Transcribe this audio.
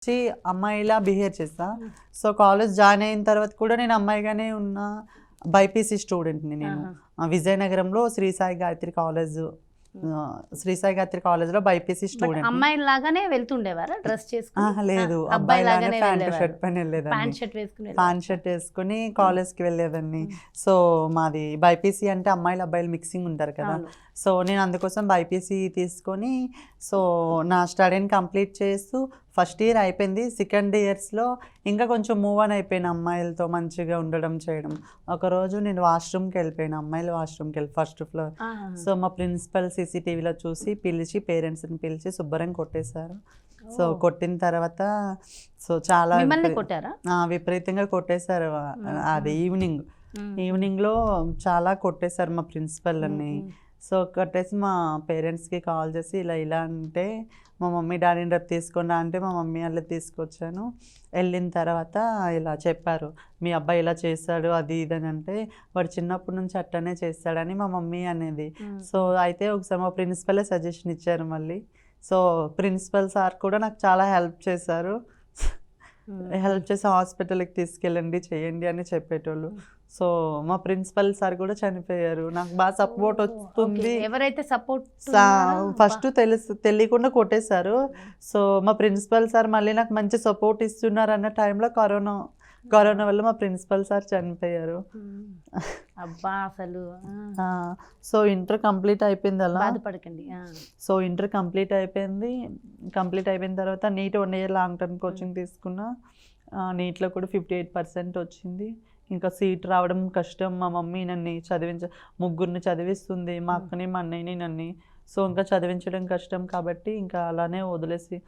వచ్చి అమ్మాయిలా బిహేవ్ చేస్తా. సో కాలేజ్ జాయిన్ అయిన తర్వాత కూడా నేను అమ్మాయిగానే ఉన్నా. బైపీసీ స్టూడెంట్ని నేను. విజయనగరంలో శ్రీ సాయి గాయత్రి కాలేజ్లో బైపీసీ స్టూడెంట్. అమ్మాయి లాగానే వెళ్తుండేవారా డ్రెస్ చేసుకుని? లేదు, అబ్బాయి లాగానే ప్యాంట్ షర్ట్ పైన వెళ్ళేదాన్ని. ప్యాంట్ షర్ట్ వేసుకుని కాలేజ్కి వెళ్ళేదాన్ని. సో మాది బైపీసీ అంటే అమ్మాయిలు అబ్బాయిలు మిక్సింగ్ ఉంటారు కదా. సో నేను అందుకోసం బైపీసీ తీసుకొని సో నా స్టడీని కంప్లీట్ చేస్తూ ఫస్ట్ ఇయర్ అయిపోయింది. సెకండ్ ఇయర్స్లో ఇంకా కొంచెం మూవ్ ఆన్ అయిపోయిన అమ్మాయిలతో మంచిగా ఉండడం చేయడం. ఒకరోజు నేను వాష్రూమ్కి వెళ్ళిపోయాను, అమ్మాయిల వాష్రూమ్కి వెళ్ళి ఫస్ట్ ఫ్లోర్. సో మా ప్రిన్సిపల్ సీసీటీవీలో చూసి పేరెంట్స్ని పిలిచి శుభ్రంగా కొట్టేశారు. సో కొట్టిన తర్వాత సో చాలా విపరీతంగా కొట్టేశారు. అది ఈవినింగ్లో చాలా కొట్టేశారు మా ప్రిన్సిపల్ అని. సో కొట్టేసి మా పేరెంట్స్కి కాల్ చేసి ఇలా అంటే మా మమ్మీ డాడీని రేపు తీసుకున్నా అంటే మా మమ్మీ వాళ్ళని తీసుకొచ్చాను. వెళ్ళిన తర్వాత ఇలా చెప్పారు, మీ అబ్బాయి ఇలా చేశాడు అది ఇదని అంటే, వాడు చిన్నప్పటి నుంచి అట్టనే చేస్తాడని మా మమ్మీ అనేది. సో అయితే ఒకసారి మా ప్రిన్సిపలే సజెషన్ ఇచ్చారు మళ్ళీ. సో ప్రిన్సిపల్ సార్ కూడా నాకు చాలా హెల్ప్ చేశారు. హాస్పిటల్కి తీసుకెళ్ళండి చేయండి అని చెప్పేటోళ్ళు. సో మా ప్రిన్సిపల్ సార్ కూడా చనిపోయారు. నాకు బాగా సపోర్ట్ వస్తుంది. ఎవరైతే సపోర్ట్ ఫస్ట్ తెలియకుండా కొట్టేశారు. సో మా ప్రిన్సిపల్ సార్ మళ్ళీ నాకు మంచి సపోర్ట్ ఇస్తున్నారు అన్న టైంలో కరోనా వల్ల మా ప్రిన్సిపల్ సార్ చనిపోయారు. అబ్బా అసలు. సో ఇంటర్ కంప్లీట్ అయిపోయింది అలా. బాధపడకండి. సో ఇంటర్ కంప్లీట్ అయిపోయిన తర్వాత NEET 1 year long term coaching తీసుకున్నా. నీట్లో కూడా 58% వచ్చింది. ఇంకా సీట్ రావడం కష్టం. మా మమ్మీ నన్ను ముగ్గురిని చదివిస్తుంది, మా అక్కని మా అన్నయ్యని నన్ను. సో ఇంకా చదివించడం కష్టం కాబట్టి ఇంకా అలానే వదిలేసి